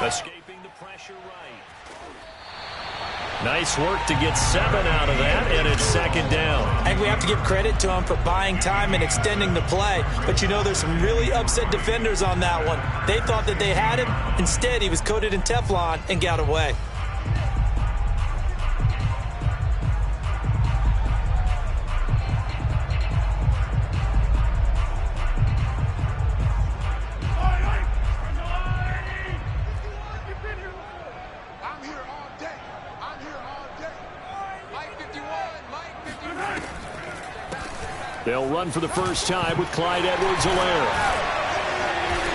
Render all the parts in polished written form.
Escaping the pressure right. Nice work to get 7 out of that, and it's second down. I think we have to give credit to him for buying time and extending the play. But, you know, there's some really upset defenders on that one. They thought that they had him. Instead, he was coated in Teflon and got away. They'll run for the first time with Clyde Edwards-Helaire.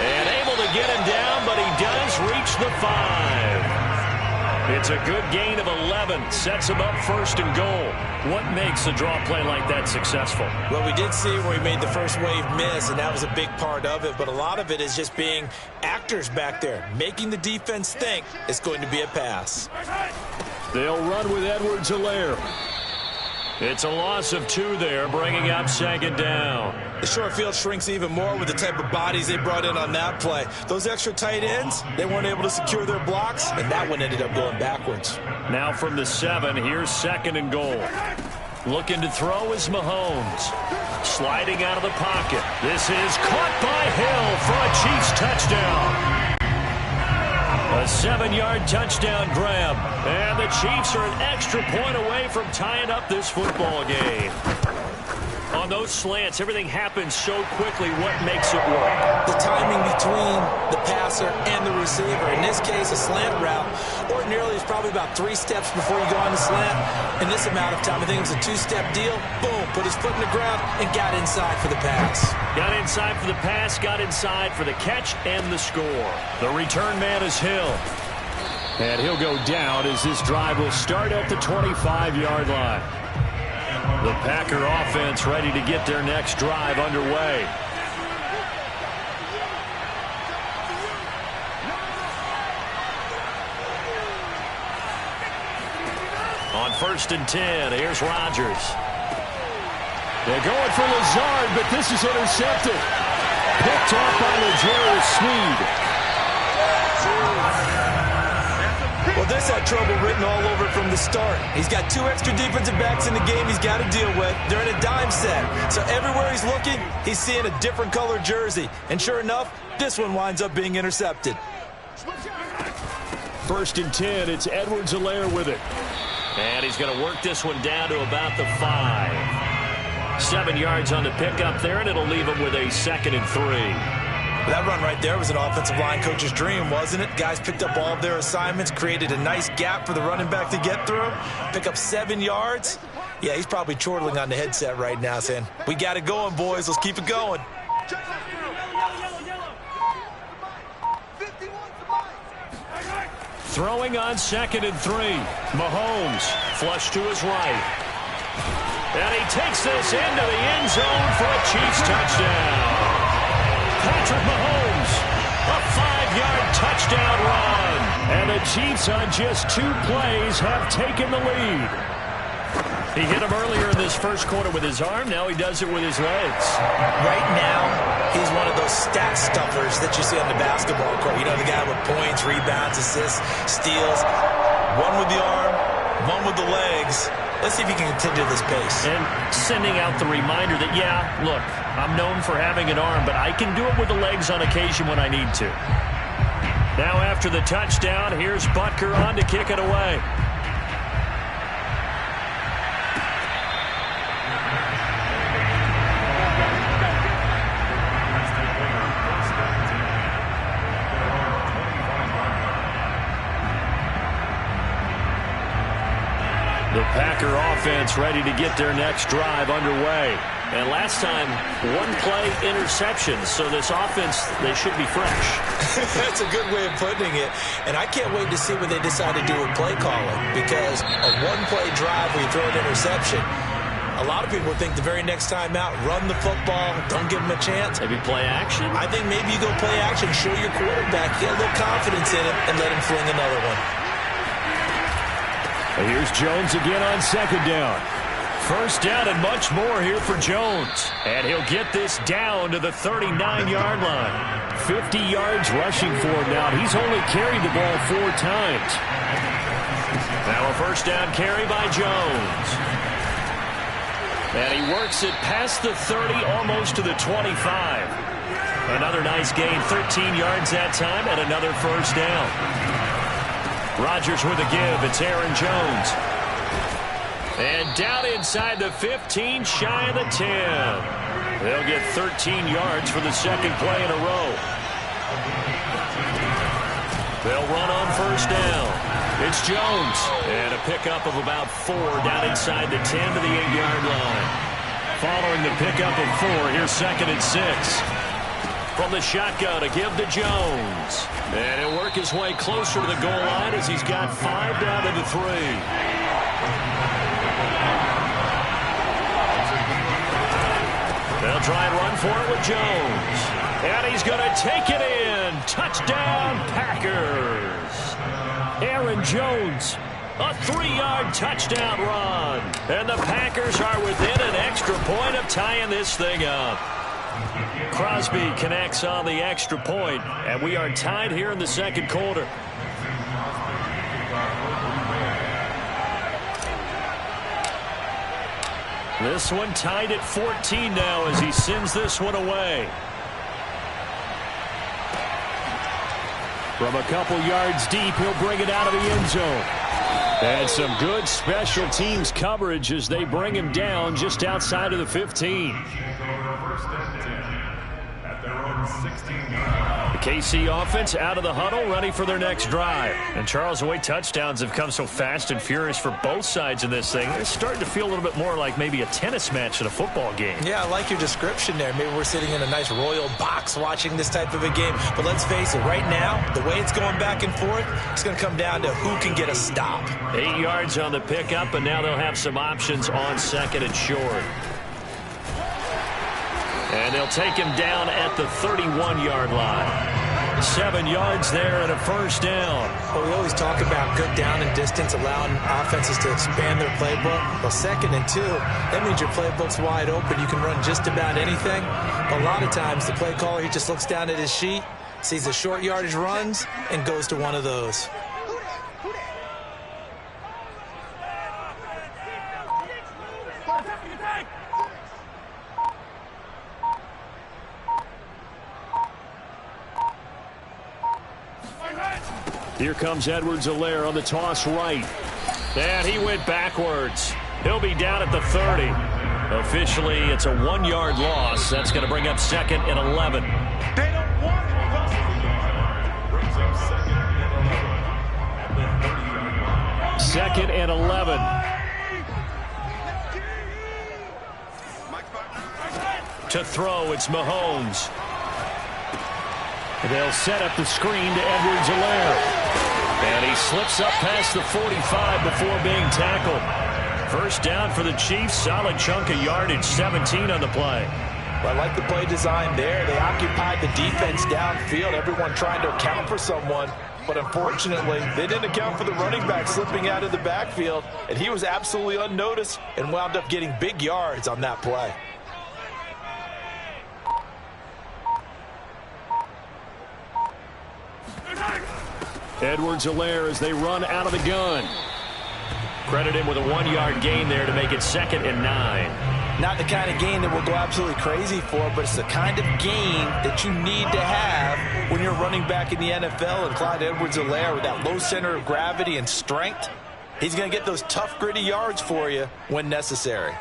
And able to get him down, but he does reach the 5. It's a good gain of 11. Sets him up first and goal. What makes a draw play like that successful? Well, we did see where he made the first wave miss, and that was a big part of it. But a lot of it is just being actors back there, making the defense think it's going to be a pass. They'll run with Edwards-Helaire. It's a loss of 2 there, bringing up second down. The short field shrinks even more with the type of bodies they brought in on that play. Those extra tight ends, they weren't able to secure their blocks, and that one ended up going backwards. Now from the 7, here's second and goal. Looking to throw is Mahomes. Sliding out of the pocket. This is caught by Hill for a Chiefs touchdown. A 7-yard touchdown grab. And the Chiefs are an extra point away from tying up this football game. On those slants, everything happens so quickly. What makes it work? The timing between the passer and the receiver. In this case, a slant route ordinarily is probably about 3 steps before you go on the slant. In this amount of time, I think it was a 2-step deal. Boom, put his foot in the ground and got inside for the pass. Got inside for the pass, got inside for the catch and the score. The return man is Hill. And he'll go down as this drive will start at the 25-yard line. The Packer offense ready to get their next drive underway. On 1st and 10, here's Rodgers. They're going for Lazard, but this is intercepted. Picked off by L'Jarius Sneed. Well, this had trouble written all over it from the start. He's got 2 extra defensive backs in the game he's got to deal with. They're in a dime set. So everywhere he's looking, he's seeing a different color jersey. And sure enough, this one winds up being intercepted. 1st and 10, it's Edwards-Helaire with it. And he's going to work this one down to about the 5. 7 yards on the pickup there, and it'll leave him with a 2nd and 3. That run right there was an offensive line coach's dream, wasn't it? Guys picked up all of their assignments, created a nice gap for the running back to get through, pick up 7 yards. Yeah, he's probably chortling on the headset right now saying, we got it going, boys. Let's keep it going. Throwing on 2nd and 3. Mahomes flush to his right. And he takes this into the end zone for a Chiefs touchdown. Patrick Mahomes, a 5-yard touchdown run. And the Chiefs on just 2 plays have taken the lead. He hit him earlier in this first quarter with his arm. Now he does it with his legs. Right now, he's one of those stat stuffers that you see on the basketball court. You know, the guy with points, rebounds, assists, steals. One with the arm, one with the legs. Let's see if he can continue this pace. And sending out the reminder that, yeah, look, I'm known for having an arm, but I can do it with the legs on occasion when I need to. Now after the touchdown, here's Butker on to kick it away. The Packer offense ready to get their next drive underway. And last time, 1-play interception. So this offense, they should be fresh. That's a good way of putting it. And I can't wait to see what they decide to do with play calling. Because a 1-play drive where you throw an interception, a lot of people think the very next time out, run the football, don't give them a chance. Maybe play action? I think maybe you go play action, show your quarterback, get a little confidence in him, and let him fling another one. Here's Jones again on 2nd down. First down and much more here for Jones. And he'll get this down to the 39-yard line. 50 yards rushing for him now. He's only carried the ball 4 times. Now a first down carry by Jones. And he works it past the 30, almost to the 25. Another nice gain, 13 yards that time, and another first down. Rodgers with a give. It's Aaron Jones. And down inside the 15, shy of the 10. They'll get 13 yards for the second play in a row. They'll run on first down. It's Jones. And a pickup of about 4 down inside the 10 to the 8-yard line. Following the pickup of 4, here's second and 6. From the shotgun, a give to Jones. And he'll work his way closer to the goal line as he's got 5 down to the 3. They'll try and run for it with Jones. And he's going to take it in. Touchdown, Packers. Aaron Jones, a 3-yard touchdown run. And the Packers are within an extra point of tying this thing up. Crosby connects on the extra point, and we are tied here in the second quarter. This one tied at 14 now as he sends this one away. From a couple yards deep, he'll bring it out of the end zone. And some good special teams coverage as they bring him down just outside of the 15. The KC offense out of the huddle, ready for their next drive. And Charles, the way touchdowns have come so fast and furious for both sides in this thing, it's starting to feel a little bit more like maybe a tennis match in a football game. Yeah, I like your description there. Maybe we're sitting in a nice royal box watching this type of a game. But let's face it, right now, the way it's going back and forth, it's going to come down to who can get a stop. 8 yards on the pickup, and now they'll have some options on second and short. And they'll take him down at the 31-yard line. 7 yards there and a first down. Well, we always talk about good down and distance, allowing offenses to expand their playbook. Well, 2nd and 2, that means your playbook's wide open. You can run just about anything. But a lot of times, the play caller, he just looks down at his sheet, sees the short yardage runs, and goes to one of those. Here comes Edwards-Helaire on the toss right. And he went backwards. He'll be down at the 30. Officially, it's a 1-yard loss. That's going to bring up second and 11. They don't want it. Second and 11. To throw, it's Mahomes. They'll set up the screen to Edwards-Helaire. And he slips up past the 45 before being tackled. First down for the Chiefs. Solid chunk of yardage, 17 on the play. Well, I like the play design there. They occupied the defense downfield, everyone trying to account for someone. But unfortunately, they didn't account for the running back slipping out of the backfield. And he was absolutely unnoticed and wound up getting big yards on that play. Edwards-Helaire as they run out of the gun. Credit him with a 1-yard gain there to make it 2nd and 9. Not the kind of gain that we'll go absolutely crazy for, but it's the kind of gain that you need to have when you're running back in the NFL. And Clyde Edwards-Helaire, with that low center of gravity and strength, he's going to get those tough, gritty yards for you when necessary.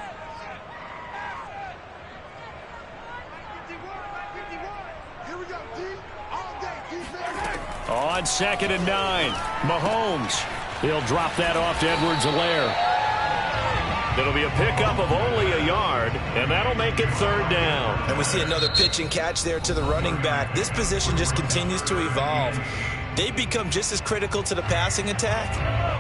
On 2nd and 9, Mahomes. He'll drop that off to Edwards-Helaire. It'll be a pickup of only a yard, and that'll make it 3rd down. And we see another pitch and catch there to the running back. This position just continues to evolve. They become just as critical to the passing attack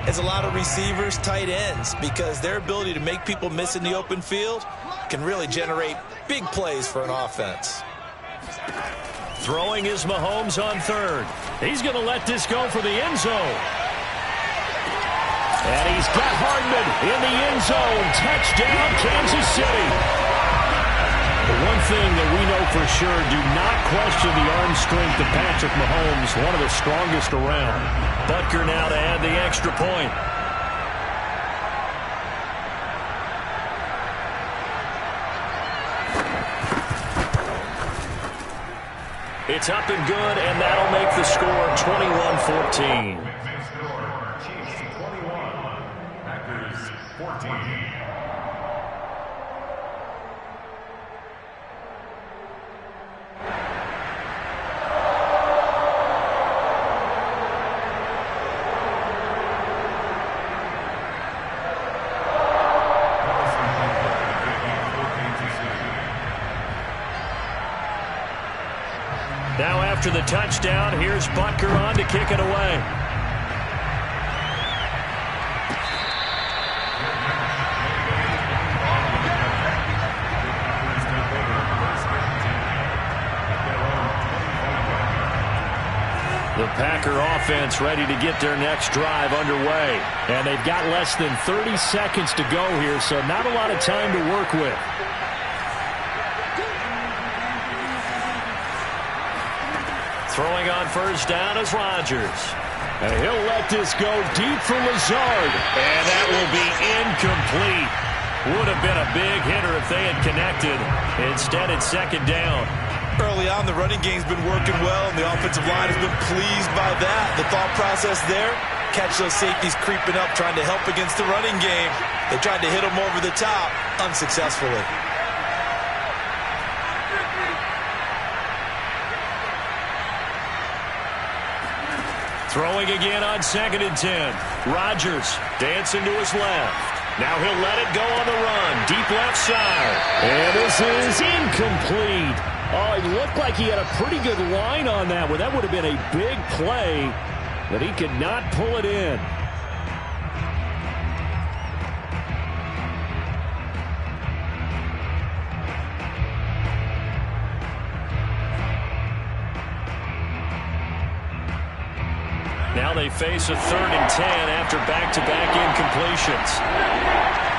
as a lot of receivers, tight ends, because their ability to make people miss in the open field can really generate big plays for an offense. Throwing is Mahomes on 3rd. He's going to let this go for the end zone. And he's got Hardman in the end zone. Touchdown, Kansas City. The one thing that we know for sure, do not question the arm strength of Patrick Mahomes, one of the strongest around. Butker now to add the extra point. It's up and good, and that'll make the score 21-14. Chiefs 21, Packers 14. Now after the touchdown, here's Butker on to kick it away. The Packer offense ready to get their next drive underway. And they've got less than 30 seconds to go here, so not a lot of time to work with. Throwing on first down is Rodgers. And he'll let this go deep for Lazard. And that will be incomplete. Would have been a big hitter if they had connected. Instead, it's second down. Early on, the running game's been working well, and the offensive line has been pleased by that. The thought process there, catch those safeties creeping up, trying to help against the running game. They tried to hit them over the top, unsuccessfully. Throwing again on 2nd and 10. Rodgers dancing to his left. Now he'll let it go on the run. Deep left side. And this is incomplete. Oh, it looked like he had a pretty good line on that one. That would have been a big play, but he could not pull it in. Now they face a 3rd and 10 after back-to-back incompletions.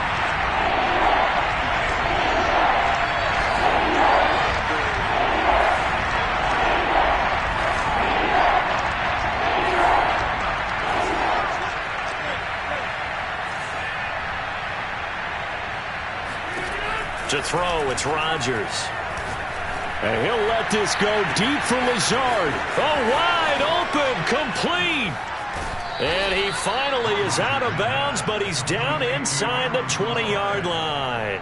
To throw, it's Rodgers. And he'll let this go deep for Lazard. Oh, wide open, complete. And he finally is out of bounds, but he's down inside the 20-yard line.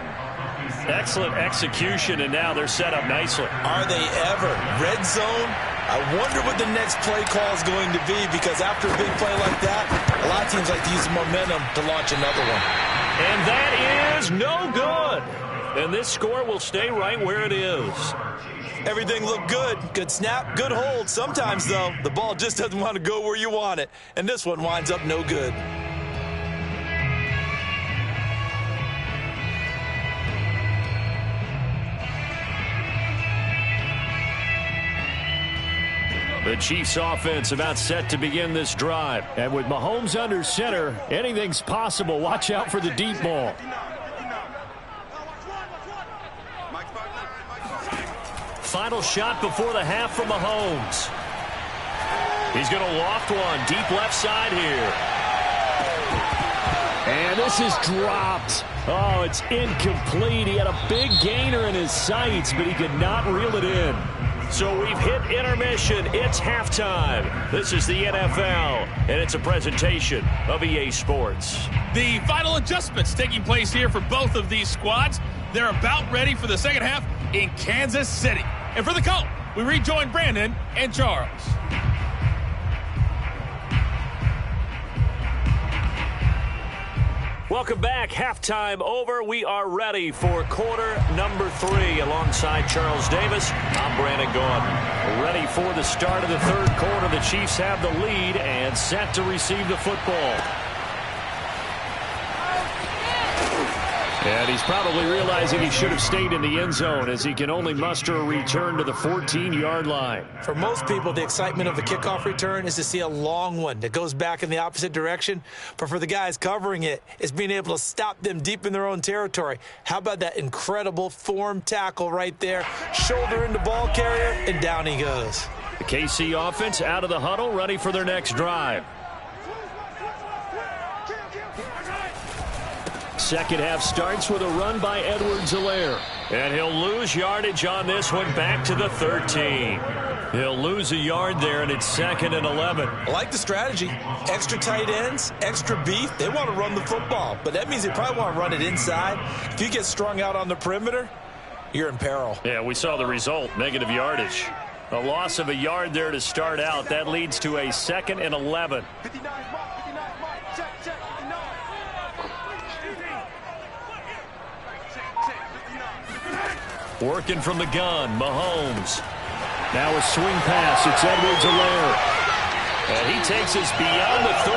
Excellent execution, and now they're set up nicely. Are they ever? Red zone? I wonder what the next play call is going to be, because after a big play like that, a lot of teams like to use the momentum to launch another one. And that is no good. And this score will stay right where it is. Everything looked good. Good snap, good hold. Sometimes, though, the ball just doesn't want to go where you want it. And this one winds up no good. The Chiefs offense about set to begin this drive. And with Mahomes under center, anything's possible. Watch out for the deep ball. Final shot before the half from Mahomes. He's going to loft one deep left side here. And this is dropped. Oh, it's incomplete. He had a big gainer in his sights, but he could not reel it in. So we've hit intermission. It's halftime. This is the NFL, and it's a presentation of EA Sports. The final adjustments taking place here for both of these squads. They're about ready for the second half in Kansas City. And for the call, we rejoin Brandon and Charles. Welcome back. Halftime over. We are ready for quarter number 3. Alongside Charles Davis, I'm Brandon Gaudin. Ready for the start of the third quarter. The Chiefs have the lead and set to receive the football. And he's probably realizing he should have stayed in the end zone as he can only muster a return to the 14-yard line. For most people, the excitement of a kickoff return is to see a long one that goes back in the opposite direction. But for the guys covering it, it's being able to stop them deep in their own territory. How about that incredible form tackle right there? Shoulder into ball carrier, and down he goes. The KC offense out of the huddle, ready for their next drive. Second half starts with a run by Edwards-Helaire. And he'll lose yardage on this one back to the 13. He'll lose a yard there, and it's 2nd and 11. I like the strategy. Extra tight ends, extra beef. They want to run the football, but that means they probably want to run it inside. If you get strung out on the perimeter, you're in peril. Yeah, we saw the result, negative yardage. A loss of a yard there to start out. That leads to a 2nd and 11. Working from the gun, Mahomes. Now a swing pass. It's Edwards-Helaire. And he takes us beyond the 35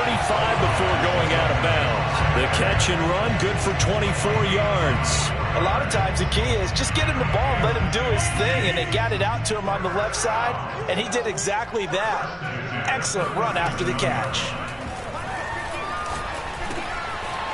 before going out of bounds. The catch and run, good for 24 yards. A lot of times the key is just get him the ball and let him do his thing, and they got it out to him on the left side, and he did exactly that. Excellent run after the catch.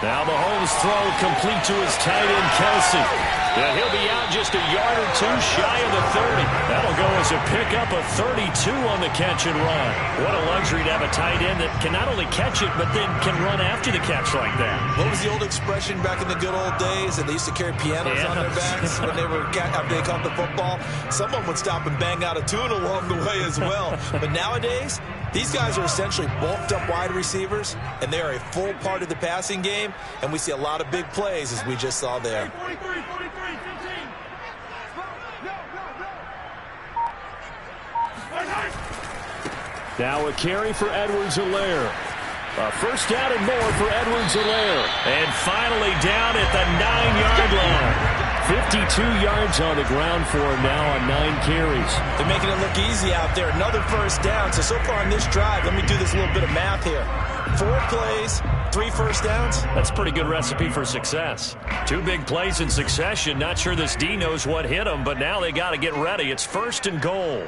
Now Mahomes' throw complete to his tight end, Kelsey. And he'll be out just a yard or two shy of the 30. That'll go as a pickup of 32 on the catch and run. What a luxury to have a tight end that can not only catch it, but then can run after the catch like that. What was the old expression back in the good old days that they used to carry pianos on their backs when they were after they caught the football? Someone would stop and bang out a tune along the way as well. But nowadays, these guys are essentially bulked up wide receivers, and they are a full part of the passing game, and we see a lot of big plays as we just saw there. Now a carry for Edwards-Helaire. A first down and more for Edwards-Helaire. And finally down at the 9-yard line. 52 yards on the ground for him now on 9 carries. They're making it look easy out there. Another first down. So far on this drive, let me do this little bit of math here. 4 plays, 3 first downs. That's a pretty good recipe for success. 2 big plays in succession. Not sure this D knows what hit him, but now they got to get ready. It's 1st and goal.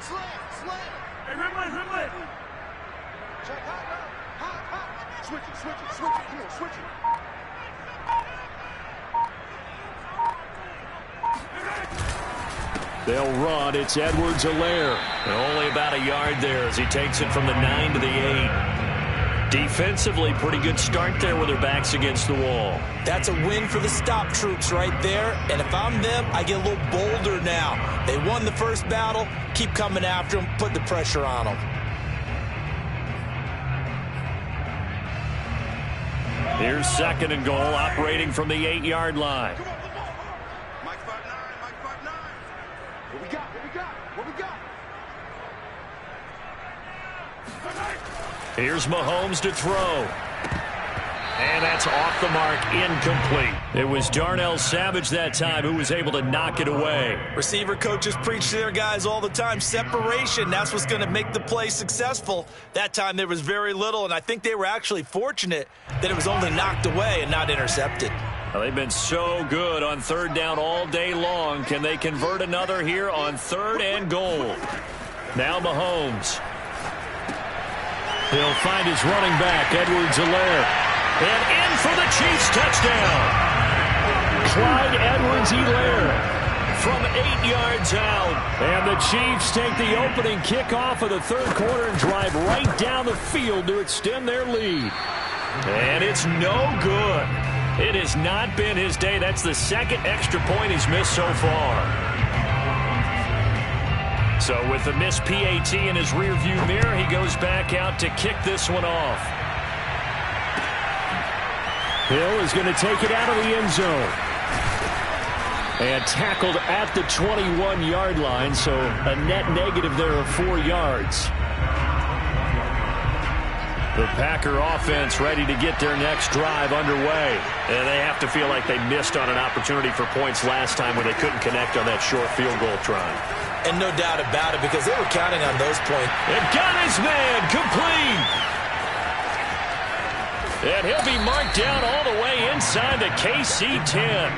They'll run. It's Edwards-Helaire. Only about a yard there as he takes it from the 9 to the 8. Defensively, pretty good start there with their backs against the wall. That's a win for the stop troops right there. And if I'm them, I get a little bolder now. They won the first battle. Keep coming after them. Put the pressure on them. Here's 2nd and goal, operating from the 8-yard line. Here's Mahomes to throw. And that's off the mark, incomplete. It was Darnell Savage that time who was able to knock it away. Receiver coaches preach to their guys all the time. Separation, that's what's going to make the play successful. That time there was very little, and I think they were actually fortunate that it was only knocked away and not intercepted. Well, they've been so good on 3rd down all day long. Can they convert another here on 3rd and goal? Now Mahomes. He'll find his running back, Edwards-Helaire. And in for the Chiefs touchdown. Clyde Edwards-Helaire from 8 yards out. And the Chiefs take the opening kickoff of the 3rd quarter and drive right down the field to extend their lead. And it's no good. It has not been his day. That's the 2nd extra point he's missed so far. So with the missed PAT in his rearview mirror, he goes back out to kick this one off. Hill is going to take it out of the end zone. And tackled at the 21-yard line, so a net negative there of 4 yards. The Packer offense ready to get their next drive underway. And they have to feel like they missed on an opportunity for points last time when they couldn't connect on that short field goal try. And no doubt about it, because they were counting on those points. And got his man complete. And he'll be be marked down all the way inside the KC 10.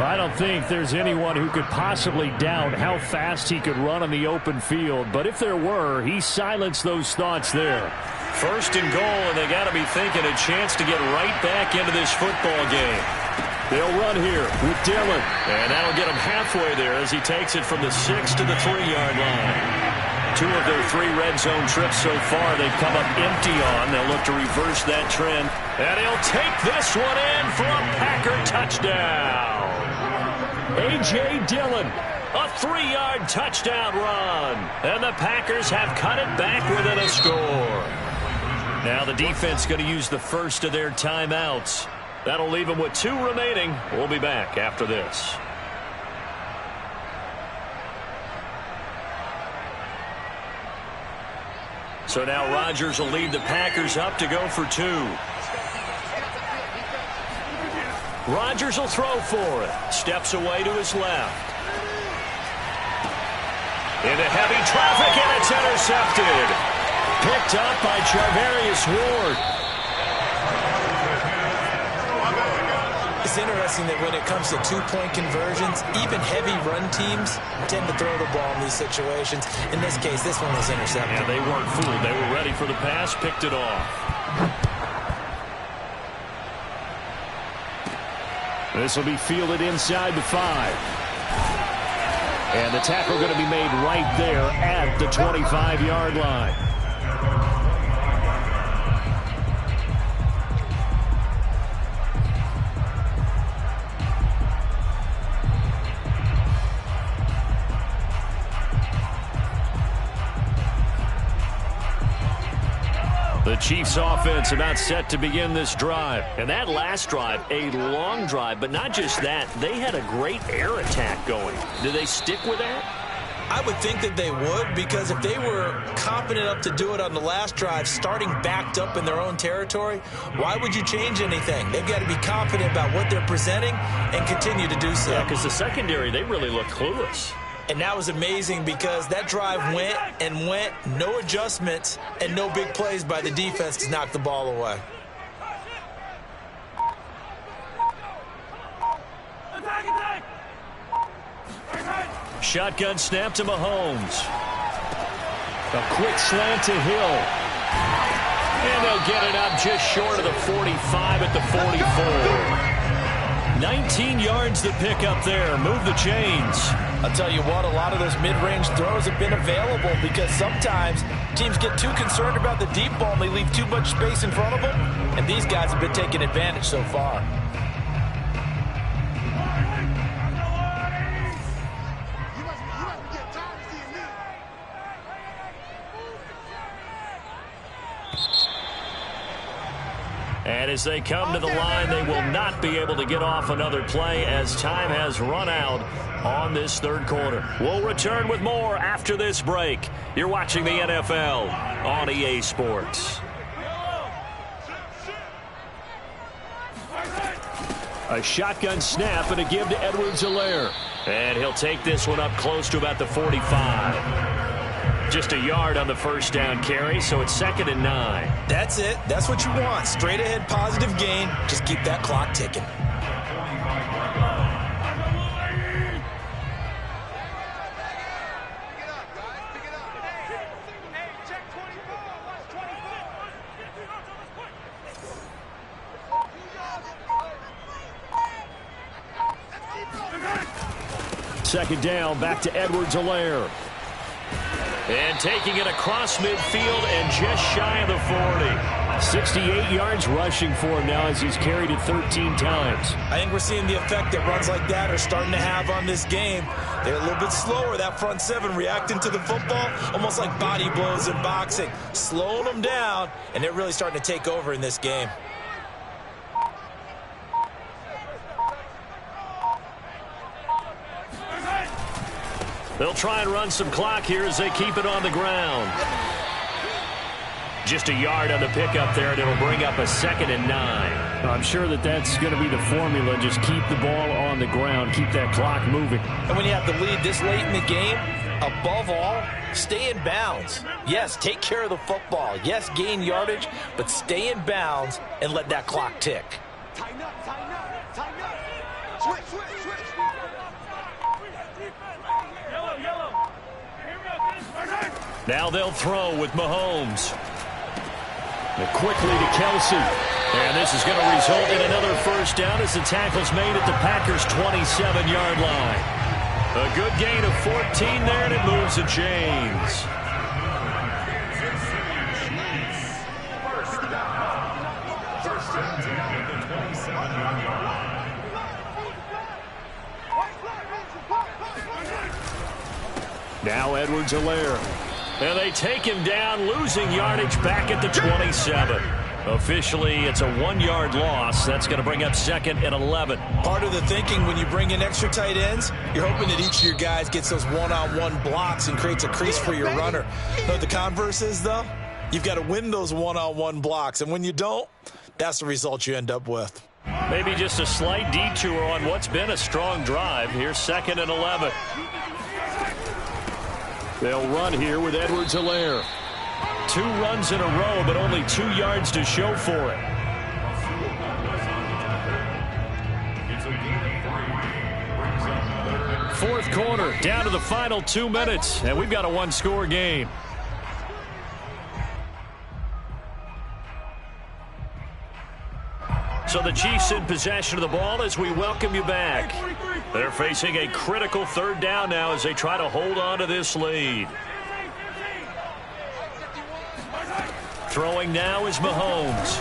I don't think there's anyone who could possibly doubt how fast he could run on the open field. But if there were, he silenced those thoughts there. First and goal, and they got to be thinking a chance to get right back into this football game. They'll run here with Dillon. And that'll get him halfway there as he takes it from the 6 to the 3-yard line. 2 of their 3 red zone trips so far they've come up empty on. They'll look to reverse that trend. And he'll take this one in for a Packer touchdown. A.J. Dillon, a 3-yard touchdown run. And the Packers have cut it back within a score. Now the defense going to use the first of their timeouts. That'll leave them with 2 remaining. We'll be back after this. So now Rodgers will lead the Packers up to go for 2. Rodgers will throw for it. Steps away to his left. Into heavy traffic, and it's intercepted. Picked up by Charvarius Ward. It's interesting that when it comes to 2-point conversions, even heavy run teams tend to throw the ball in these situations. In this case, this one was intercepted. Yeah, they weren't fooled. They were ready for the pass, picked it off. This will be fielded inside the 5. And the tackle going to be made right there at the 25-yard line. The Chiefs offense about set to begin this drive. And that last drive, a long drive, but not just that. They had a great air attack going. Do they stick with that? I would think that they would, because if they were confident enough to do it on the last drive, starting backed up in their own territory, why would you change anything? They've got to be confident about what they're presenting and continue to do so. Yeah, because the secondary, they really looked clueless. And that was amazing because that drive went and went, no adjustments, and no big plays by the defense to knock the ball away. Shotgun snap to Mahomes. A quick slant to Hill. And they'll get it up just short of the 45 at the 44. 19 yards to pick up there. Move the chains. I'll tell you what, a lot of those mid-range throws have been available because sometimes teams get too concerned about the deep ball and they leave too much space in front of them. And these guys have been taking advantage so far. And as they come to the line, they will not be able to get off another play as time has run out on this third quarter. We'll return with more after this break. You're watching the NFL on EA Sports. A shotgun snap and a give to Edwards-Helaire. And he'll take this one up close to about the 45. Just a yard on the first down carry, so it's 2nd and 9. That's it. That's what you want. Straight ahead, positive gain. Just keep that clock ticking. Second down, back to Edwards-Helaire. And taking it across midfield and just shy of the 40. 68 yards rushing for him now as he's carried it 13 times. I think we're seeing the effect that runs like that are starting to have on this game. They're a little bit slower, that front seven, reacting to the football, almost like body blows in boxing. Slowing them down, and they're really starting to take over in this game. They'll try and run some clock here as they keep it on the ground. Just a yard on the pickup there, and it'll bring up a 2nd and 9. I'm sure that that's going to be the formula. Just keep the ball on the ground. Keep that clock moving. And when you have the lead this late in the game, Above all, stay in bounds. Yes, take care of the football. Yes, gain yardage, but stay in bounds and let that clock tick. Tighten up, tighten up, tighten up. Switch, switch, switch. Yellow. Now they'll throw with Mahomes. And quickly to Kelsey. And this is going to result in another first down as the tackle's made at the Packers' 27-yard line. A good gain of 14 there, and it moves the chains. Now Edwards-Helaire. And they take him down, losing yardage back at the 27. Officially, it's a 1-yard loss. That's going to bring up 2nd and 11. Part of the thinking when you bring in extra tight ends, you're hoping that each of your guys gets those one-on-one blocks and creates a crease for your runner. You know what the converse is, though? You've got to win those one-on-one blocks, and when you don't, that's the result you end up with. Maybe just a slight detour on what's been a strong drive. Here's 2nd and 11. They'll run here with Edwards-Helaire. 2 runs in a row, but only 2 yards to show for it. Fourth quarter, down to the final 2 minutes, and we've got a 1-score game. So the Chiefs in possession of the ball as we welcome you back. They're facing a critical 3rd down now as they try to hold on to this lead. Throwing now is Mahomes.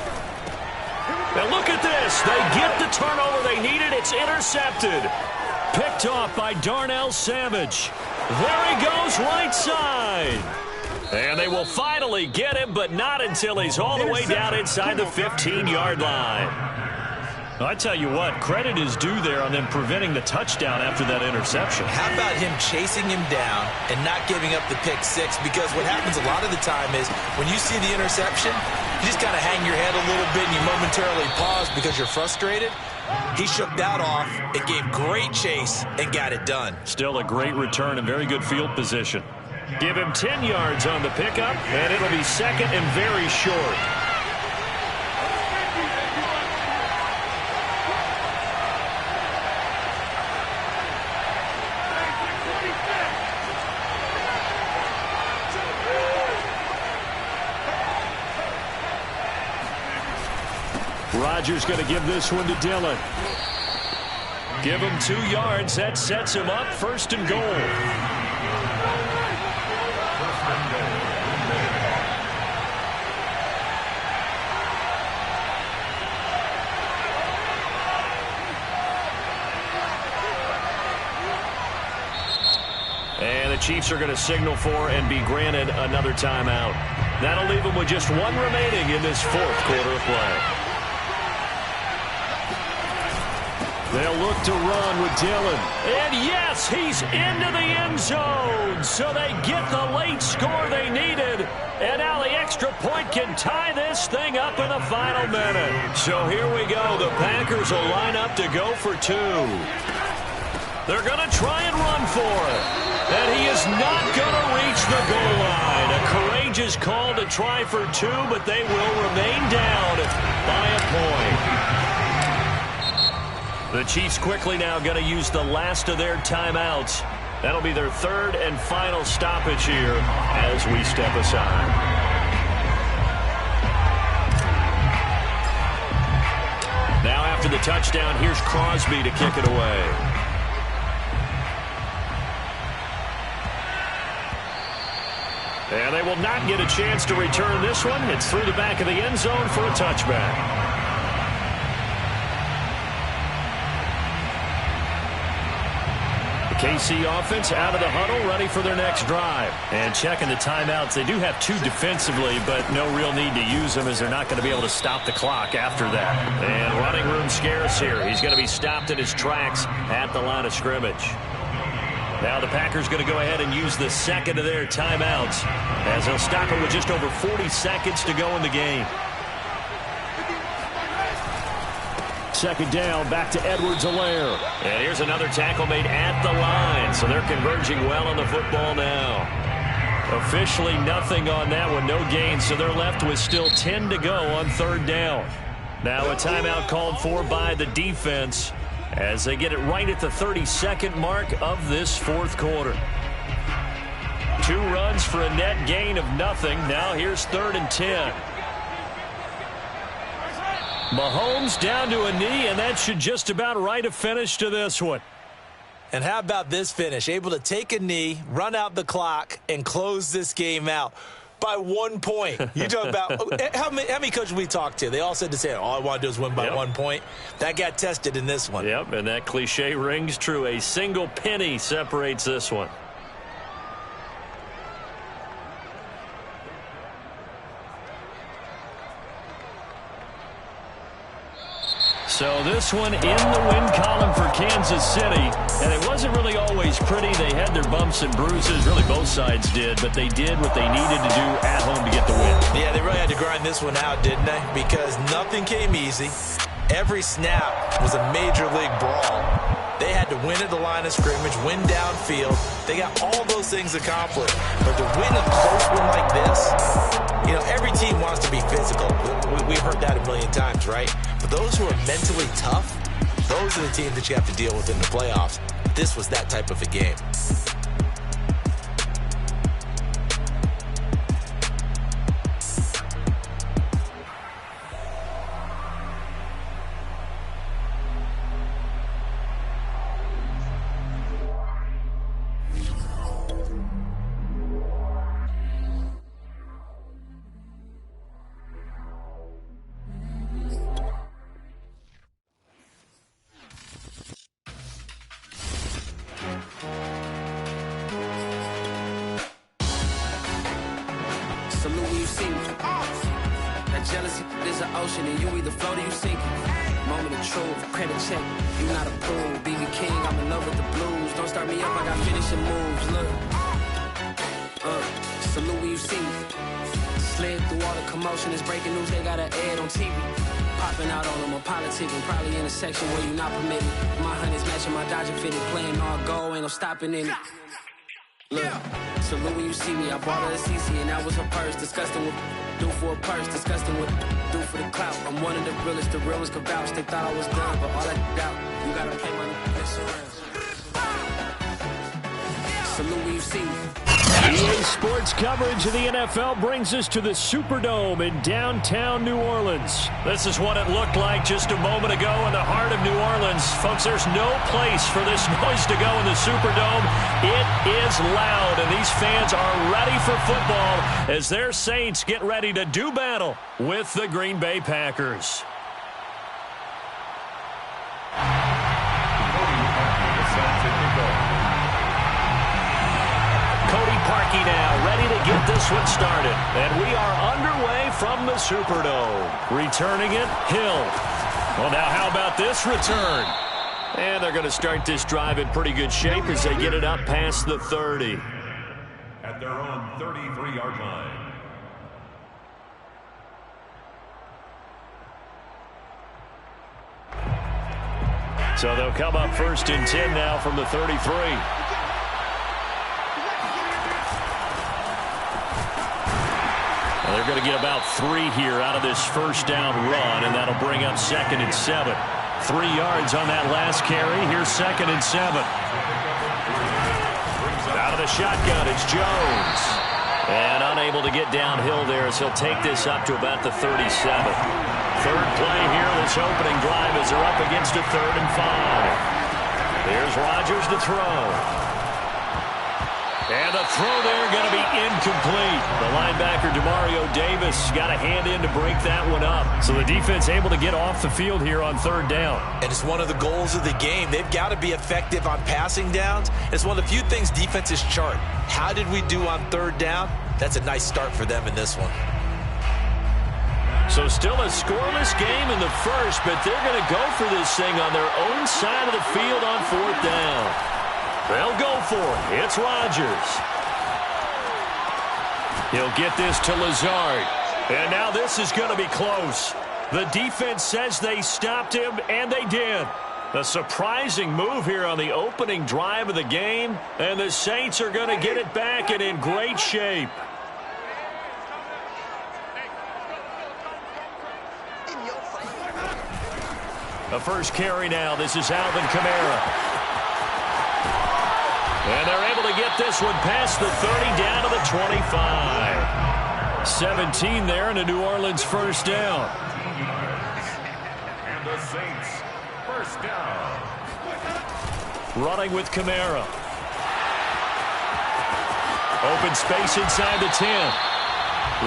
Now look at this. They get the turnover they needed. It's intercepted. Picked off by Darnell Savage. There he goes, right side. And they will finally get him, but not until he's all the way down inside the 15-yard line. I tell you what, credit is due there on them preventing the touchdown after that interception. How about him chasing him down and not giving up the pick six? Because what happens a lot of the time is when you see the interception, you just kind of hang your head a little bit and you momentarily pause because you're frustrated. He shook that off and gave great chase and got it done. Still a great return and very good field position. Give him 10 yards on the pickup, and it'll be 2nd and very short. Rodgers going to give this one to Dillon. Give him 2 yards. That sets him up 1st and goal. And the Chiefs are going to signal for and be granted another timeout. That'll leave them with just 1 remaining in this 4th quarter of play. They'll look to run with Dillon. And yes, he's into the end zone. So they get the late score they needed. And now the extra point can tie this thing up in the final minute. So here we go. The Packers will line up to go for 2. They're going to try and run for it. And he is not going to reach the goal line. A courageous call to try for 2, but they will remain down by a point. The Chiefs quickly now going to use the last of their timeouts. That'll be their 3rd and final stoppage here as we step aside. Now after the touchdown, here's Crosby to kick it away. And they will not get a chance to return this one. It's through the back of the end zone for a touchback. KC offense out of the huddle, ready for their next drive. And checking the timeouts. They do have 2 defensively, but no real need to use them as they're not going to be able to stop the clock after that. And running room scarce here. He's going to be stopped in his tracks at the line of scrimmage. Now the Packers going to go ahead and use the 2nd of their timeouts as they'll stop it with just over 40 seconds to go in the game. second down, back to Edwards-Helaire. And here's another tackle made at the line, so they're converging well on the football now. Officially nothing on that one, no gain, so they're left with still 10 to go on third down. Now a timeout called for by the defense as they get it right at the 32nd mark of this fourth quarter. 2 runs for a net gain of nothing. Now here's 3rd and 10. Mahomes down to a knee, and that should just about write a finish to this one. And how about this finish? Able to take a knee, run out the clock, and close this game out by 1 point. You talk about how many coaches we talked to? They all said the same. All I want to do is win by 1 point. That got tested in this one. Yep, and that cliche rings true. A single penny separates this one. So this one in the win column for Kansas City. And it wasn't really always pretty. They had their bumps and bruises. Really, both sides did. But they did what they needed to do at home to get the win. Yeah, they really had to grind this one out, didn't they? Because nothing came easy. Every snap was a major league brawl. They had to win at the line of scrimmage, win downfield. They got all those things accomplished. But to win a close one like this, you know, every team wants to be physical. We've heard that a million times, right? But those who are mentally tough, those are the teams that you have to deal with in the playoffs. This was that type of a game. Where you not permitted. My honey's matching my Dodger fitted, playing all goal, ain't no stopping in it. Look, salute when you see me. I bought her a CC and that was her purse. Disgusting with do for a purse, disgusting with do for the clout. I'm one of the realest, the realest could vouch. They thought I was done, but all I doubt, you gotta play my piss around. Salute when you see me. EA Sports coverage of the NFL brings us to the Superdome in downtown New Orleans. This is what it looked like just a moment ago in the heart of New Orleans. Folks, there's no place for this noise to go in the Superdome. It is loud, and these fans are ready for football as their Saints get ready to do battle with the Green Bay Packers. Parkey now, ready to get this one started. And we are underway from the Superdome. Returning it, Hill. Well, now how about this return? And they're going to start this drive in pretty good shape as they get it up past the 30. At their own 33-yard line. So they'll come up 1st and 10 now from the 33. They're going to get about 3 here out of this first down run, and that'll bring up 2nd and 7. 3 yards on that last carry. Here's 2nd and 7. Out of the shotgun, it's Jones. And unable to get downhill there as he'll take this up to about the 37. Third play here, this opening drive as they're up against a 3rd and 5. Here's Rodgers to throw. And the throw there going to be incomplete. The linebacker, Demario Davis, got a hand in to break that one up. So the defense able to get off the field here on 3rd down. And it's one of the goals of the game. They've got to be effective on passing downs. It's one of the few things defenses chart. How did we do on 3rd down? That's a nice start for them in this one. So still a scoreless game in the first, but they're going to go for this thing on their own side of the field on 4th down. They'll go for it. It's Rodgers. He'll get this to Lazard. And now this is going to be close. The defense says they stopped him, and they did. A surprising move here on the opening drive of the game, and the Saints are going to get it back and in great shape. The first carry now. This is Alvin Kamara. And they're able to get this one past the 30 down to the 25. 17 there and a New Orleans first down. And the Saints first down. Running with Kamara. Open space inside the 10.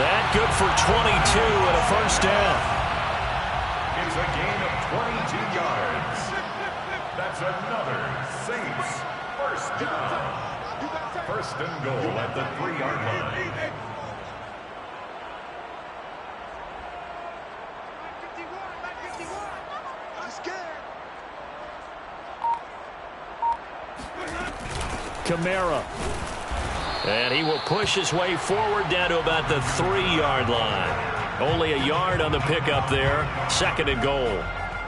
That good for 22 and a first down. It's a gain of 22 yards. That's another Saints first down. First and goal at the 3-yard line. Kamara. And he will push his way forward down to about the 3-yard line. Only a yard on the pickup there. Second and goal.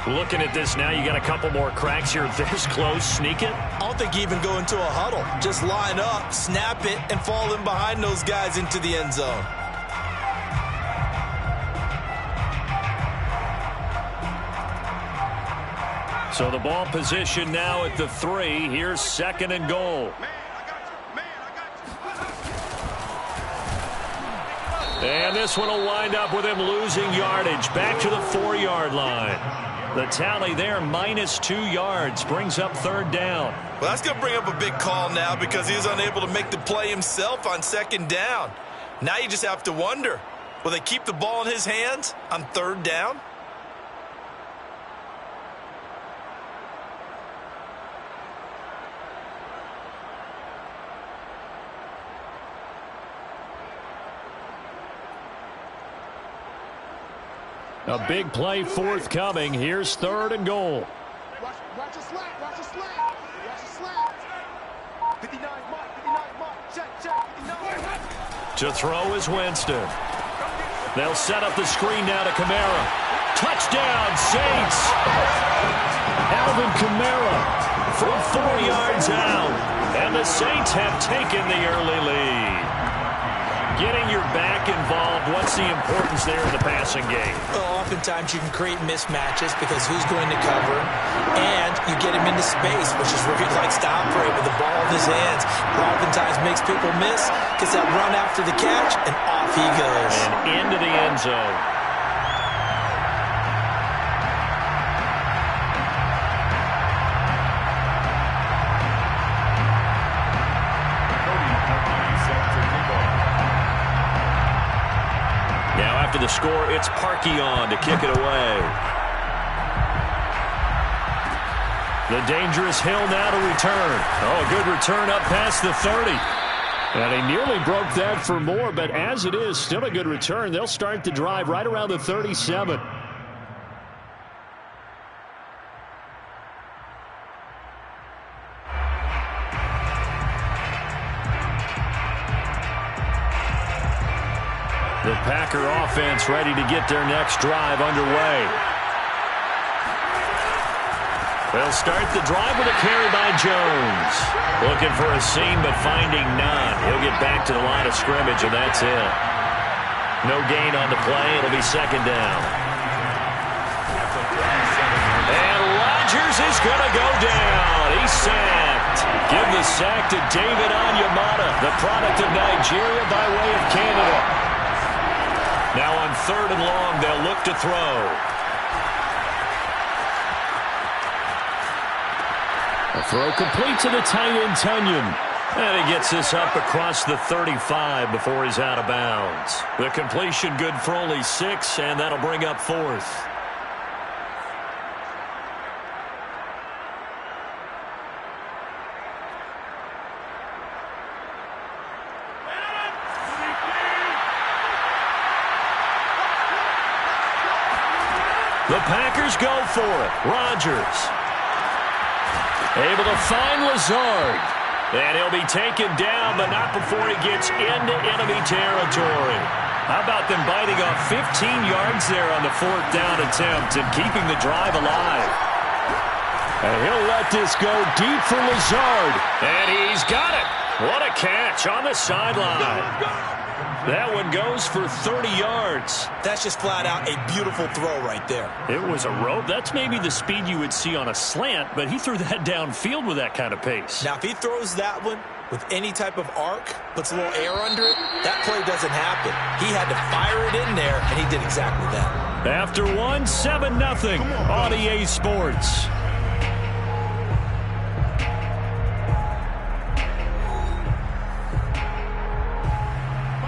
Looking at this now, you got a couple more cracks here this close. Sneak it. I don't think you even go into a huddle. Just line up, snap it, and fall in behind those guys into the end zone. So the ball position now at the 3. Here's second and goal. And this one will wind up with him losing yardage. Back to the 4-yard line. The tally there, minus 2 yards, brings up third down. Well, that's going to bring up a big call now because he was unable to make the play himself on second down. Now you just have to wonder, will they keep the ball in his hands on third down? A big play forthcoming. Here's third and goal. Watch a slant. Watch a slant. Watch a slant. 59 mark. 59 mark. Check. 59. To throw is Winston. They'll set up the screen now to Kamara. Touchdown, Saints. Alvin Kamara from 4 yards out. And the Saints have taken the early lead. Getting your back involved, what's the importance there in the passing game? Well, oftentimes you can create mismatches because who's going to cover, and you get him into space, which is where he likes to operate with the ball in his hands. It oftentimes makes people miss, gets that run after the catch, and off he goes. And into the end zone. After the score, it's Parkey on to kick it away. The dangerous Hill now to return. Oh, a good return up past the 30. And he nearly broke that for more, but as it is, still a good return. They'll start the drive right around the 37. The Packer offense ready to get their next drive underway. They'll start the drive with a carry by Jones. Looking for a seam, but finding none. He'll get back to the line of scrimmage, and that's it. No gain on the play. It'll be second down. And Rodgers is going to go down. He's sacked. Give the sack to David Onyemata, the product of Nigeria by way of Canada. Now on third and long, they'll look to throw. A throw complete to the tight end, Tunyon. And he gets this up across the 35 before he's out of bounds. The completion good for only 6, and that'll bring up fourth. The Packers go for it. Rodgers able to find Lazard. And he'll be taken down, but not before he gets into enemy territory. How about them biting off 15 yards there on the 4th down attempt and keeping the drive alive? And he'll let this go deep for Lazard. And he's got it. What a catch on the sideline. That one goes for 30 yards. That's just flat out a beautiful throw right there. It was a rope. That's maybe the speed you would see on a slant, but he threw that downfield with that kind of pace. Now, if he throws that one with any type of arc, puts a little air under it, that play doesn't happen. He had to fire it in there, and he did exactly that. After one, 7-0 on EA Sports.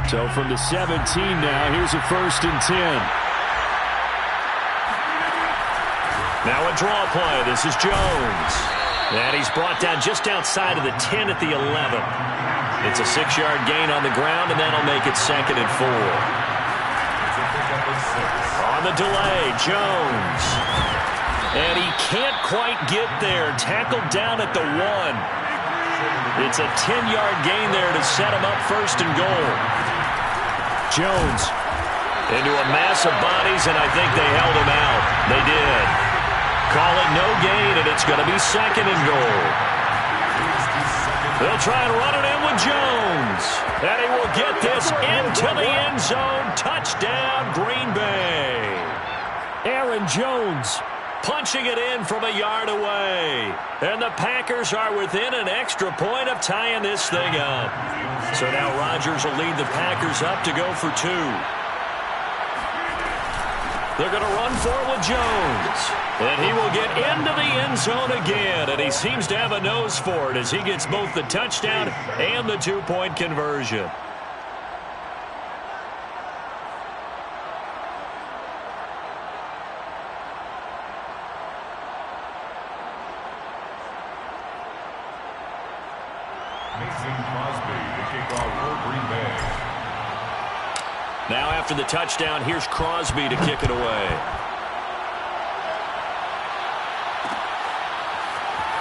So from the 17 now, here's a 1st and 10. Now a draw play. This is Jones. And he's brought down just outside of the 10 at the 11. It's a 6-yard gain on the ground, and that'll make it 2nd and 4. On the delay, Jones. And he can't quite get there. Tackled down at the 1. It's a 10-yard gain there to set him up 1st and goal. Jones into a mass of bodies, and I think they held him out. They did. Call it no gain, and it's going to be 2nd and goal. They'll try and run it in with Jones. And he will get this into the end zone. Touchdown, Green Bay. Aaron Jones punching it in from a yard away. And the Packers are within an extra point of tying this thing up. So now Rodgers will lead the Packers up to go for 2. They're going to run for it with Jones. And he will get into the end zone again. And he seems to have a nose for it as he gets both the touchdown and the 2-point conversion. Now after the touchdown, here's Crosby to kick it away.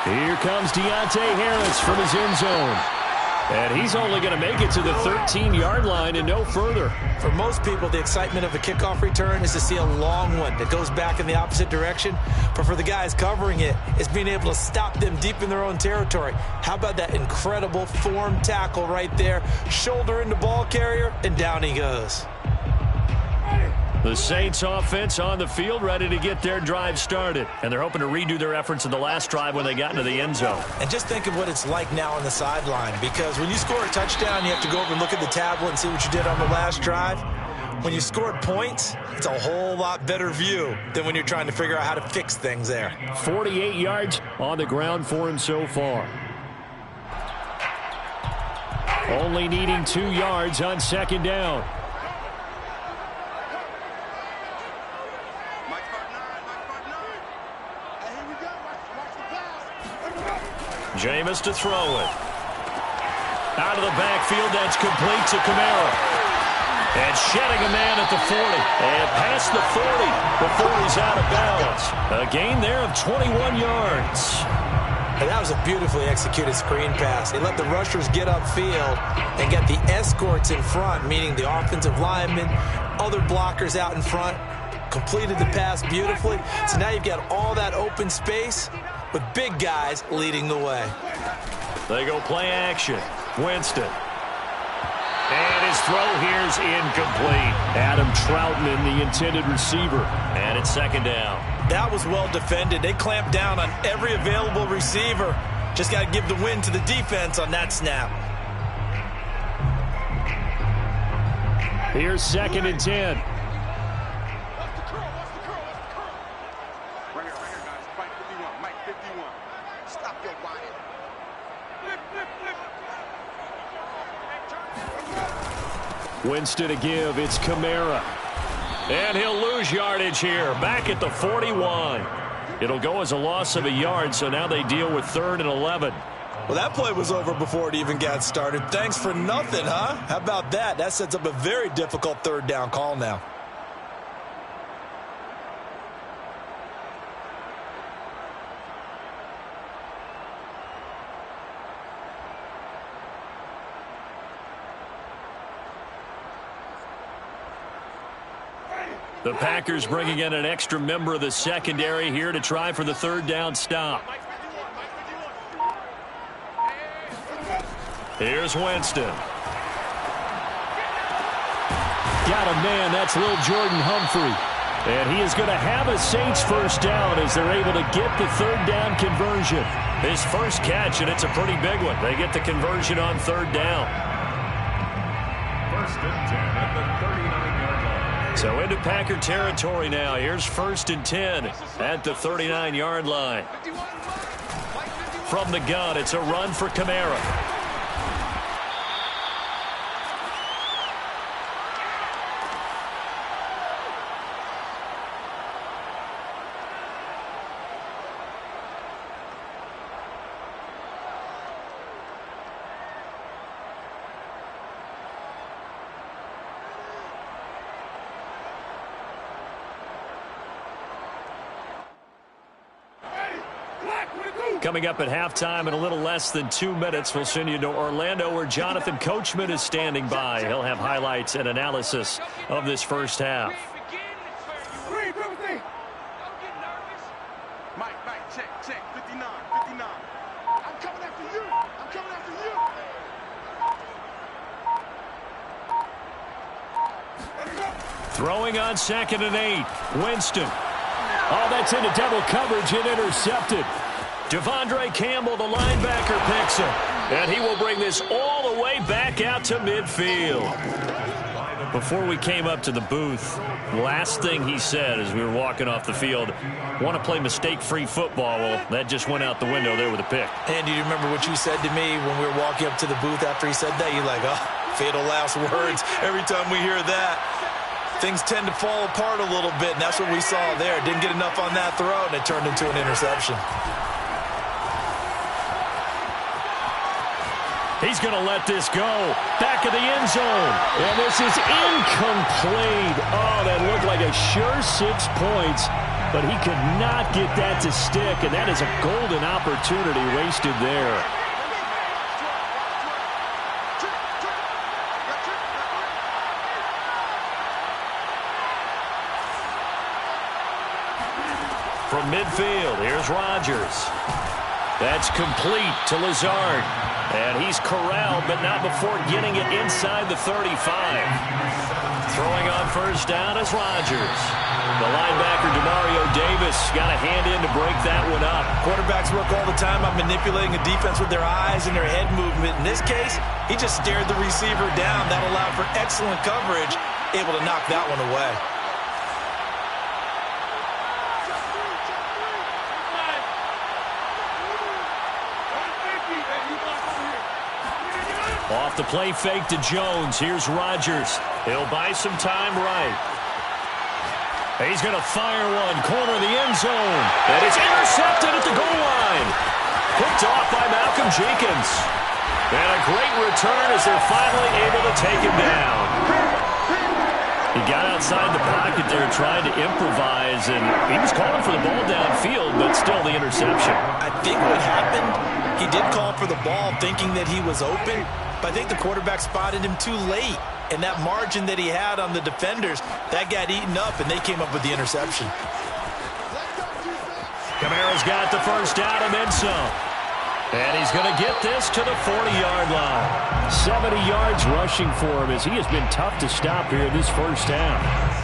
Here comes Deontay Harris from his end zone. And he's only going to make it to the 13-yard line and no further. For most people, the excitement of a kickoff return is to see a long one that goes back in the opposite direction. But for the guys covering it, it's being able to stop them deep in their own territory. How about that incredible form tackle right there? Shoulder into ball carrier, and down he goes. The Saints offense on the field, ready to get their drive started. And they're hoping to redo their efforts in the last drive when they got into the end zone. And just think of what it's like now on the sideline. Because when you score a touchdown, you have to go over and look at the tablet and see what you did on the last drive. When you scored points, it's a whole lot better view than when you're trying to figure out how to fix things there. 48 yards on the ground for him so far. Only needing 2 yards on 2nd down. Jameis to throw it. Out of the backfield, that's complete to Kamara. And shedding a man at the 40. And past the 40. The 40's out of bounds. A gain there of 21 yards. And that was a beautifully executed screen pass. They let the rushers get upfield and get the escorts in front, meaning the offensive linemen, other blockers out in front. Completed the pass beautifully. So now you've got all that open space with big guys leading the way. They go play action. Winston. And his throw here's incomplete. Adam Troutman, the intended receiver. And it's 2nd down. That was well defended. They clamped down on every available receiver. Just got to give the win to the defense on that snap. Here's 2nd and 10. Winston to give. It's Kamara. And he'll lose yardage here. Back at the 41. It'll go as a loss of a yard, so now they deal with 3rd and 11. Well, that play was over before it even got started. Thanks for nothing, huh? How about that? That sets up a very difficult 3rd down call now. The Packers bringing in an extra member of the secondary here to try for the third down stop. Here's Winston. Got a man. That's little Jordan Humphrey. And he is going to have a Saints first down as they're able to get the third down conversion. His first catch, and it's a pretty big one. They get the conversion on third down. First and 10 at the 39-yard line. So into Packer territory now. Here's first and 10 at the 39-yard line. From the gun, it's a run for Kamara. Coming up at halftime in a little less than 2 minutes, we'll send you to Orlando where Jonathan Coachman is standing by. He'll have highlights and analysis of this first half. Mike, check, 59. I'm coming after you. Throwing on 2nd and 8. Winston. Oh, that's into double coverage and intercepted. Devondre Campbell, the linebacker, picks him. And he will bring this all the way back out to midfield. Before we came up to the booth, last thing he said as we were walking off the field, want to play mistake-free football. Well, that just went out the window there with a pick. And do you remember what you said to me when we were walking up to the booth after he said that? You're like, oh, fatal last words. Every time we hear that, things tend to fall apart a little bit, and that's what we saw there. Didn't get enough on that throw, and it turned into an interception. He's going to let this go. Back of the end zone. And this is incomplete. Oh, that looked like a sure 6 points. But he could not get that to stick. And that is a golden opportunity wasted there. From midfield, here's Rodgers. That's complete to Lazard. And he's corralled, but not before getting it inside the 35. Throwing on first down is Rodgers. The linebacker, Demario Davis, got a hand in to break that one up. Quarterbacks work all the time on manipulating a defense with their eyes and their head movement. In this case, he just stared the receiver down. That allowed for excellent coverage, able to knock that one away. Off the play fake to Jones. Here's Rodgers. He'll buy some time right. He's going to fire one. Corner of the end zone. And it's intercepted at the goal line. Picked off by Malcolm Jenkins. And a great return as they're finally able to take him down. He got outside the pocket there trying to improvise, and he was calling for the ball downfield, but still the interception. I think what happened, he did call for the ball thinking that he was open, but I think the quarterback spotted him too late. And that margin that he had on the defenders, that got eaten up, and they came up with the interception. Kamara's got the first down and then some. And he's going to get this to the 40-yard line. 70 yards rushing for him as he has been tough to stop here in this first down.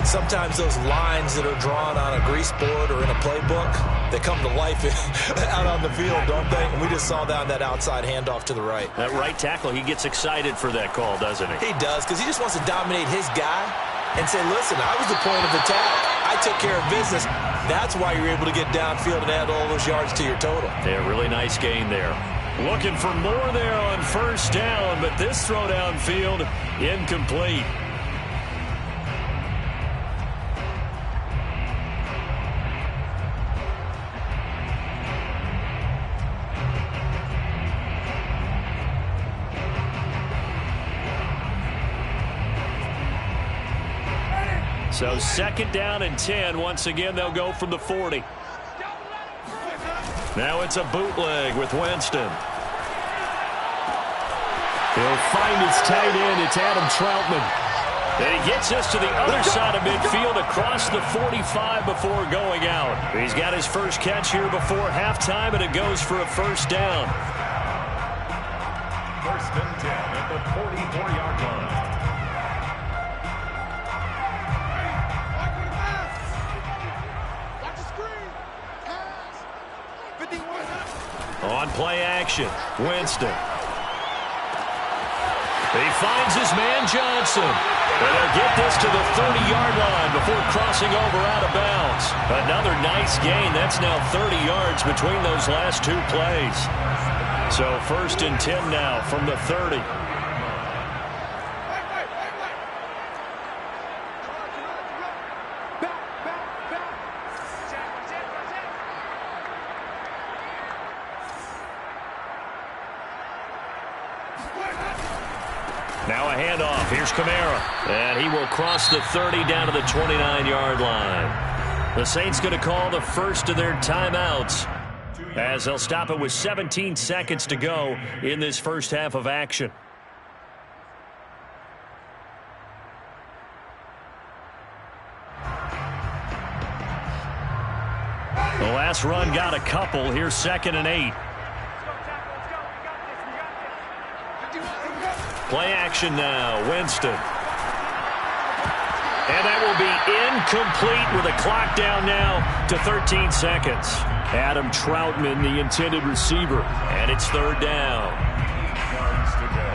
Sometimes those lines that are drawn on a grease board or in a playbook, they come to life out on the field, don't they? And we just saw that on that outside handoff to the right. That right tackle, he gets excited for that call, doesn't he? He does, because he just wants to dominate his guy and say, listen, I was the point of attack. I took care of business. That's why you're able to get downfield and add all those yards to your total. Yeah, really nice gain there. Looking for more there on first down, but this throw downfield, incomplete. So second down and 10. Once again, they'll go from the 40. Now it's a bootleg with Winston. He'll find his tight end. It's Adam Troutman. And he gets us to the other side of midfield across the 45 before going out. He's got his first catch here before halftime, and it goes for a first down. First and 10 at the 44-yard line. Watch the screen. Pass. 51. On play action, Winston. He finds his man Johnson. And they'll get this to the 30-yard line before crossing over out of bounds. Another nice gain. That's now 30 yards between those last two plays. So first and 10 now from the 30. Now a handoff. Here's Kamara. And he will cross the 30 down to the 29-yard line. The Saints going to call the first of their timeouts, as they'll stop it with 17 seconds to go in this first half of action. The last run got a couple. Here's 2nd and 8. Play action now, Winston. And that will be incomplete with a clock down now to 13 seconds. Adam Troutman, the intended receiver, and it's 3rd down. 8 yards to go.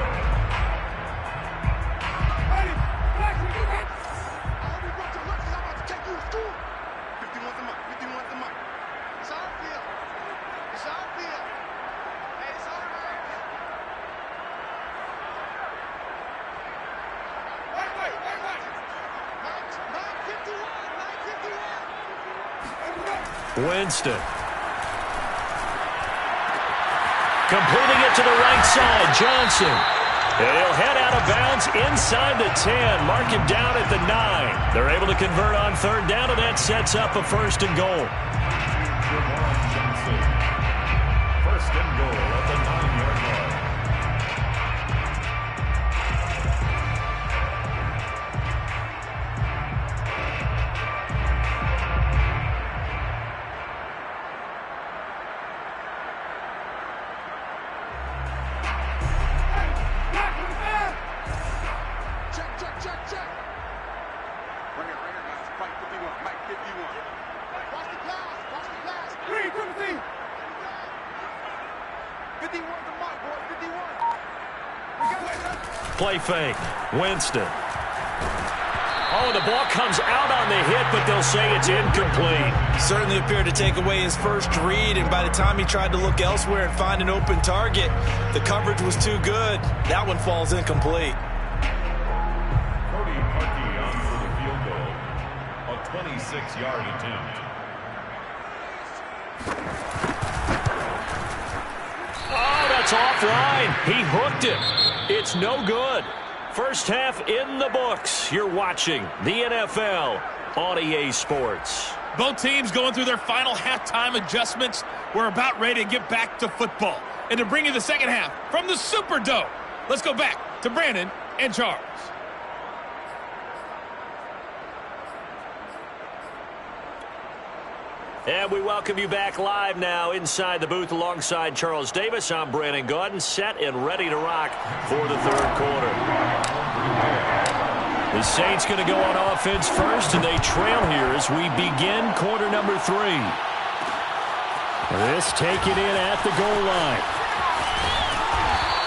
Winston. Completing it to the right side, Johnson. And he'll head out of bounds inside the 10. Mark him down at the 9. They're able to convert on 3rd down, and that sets up a 1st and goal. Johnson. 1st and goal at the 9-yard line. Play fake. Winston. Oh, the ball comes out on the hit, but they'll say it's incomplete. Certainly appeared to take away his first read, and by the time he tried to look elsewhere and find an open target, the coverage was too good. That one falls incomplete. Cody Parkey on for the field goal. A 26-yard attempt. Oh, that's offline. He hooked it. It's no good. First half in the books. You're watching the NFL on EA Sports. Both teams going through their final halftime adjustments. We're about ready to get back to football. And to bring you the second half from the Superdome, let's go back to Brandon and Charles. And we welcome you back live now inside the booth alongside Charles Davis. I'm Brandon Gaudin, set and ready to rock for the 3rd quarter. The Saints going to go on offense first, and they trail here as we begin quarter number 3. This taken in at the goal line.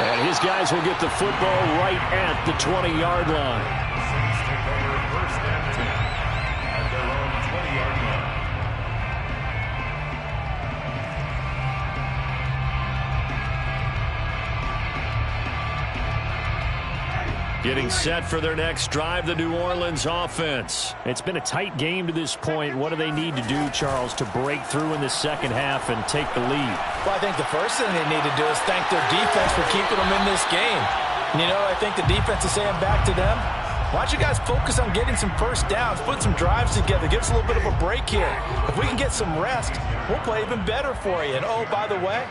And his guys will get the football right at the 20-yard line. Saints take over 1st and 10 at their own 20-yard line. Getting set for their next drive, the New Orleans offense. It's been a tight game to this point. What do they need to do, Charles, to break through in the second half and take the lead? Well, I think the first thing they need to do is thank their defense for keeping them in this game. And, I think the defense is saying back to them, why don't you guys focus on getting some first downs, put some drives together, give us a little bit of a break here. If we can get some rest, we'll play even better for you. And, oh, by the way,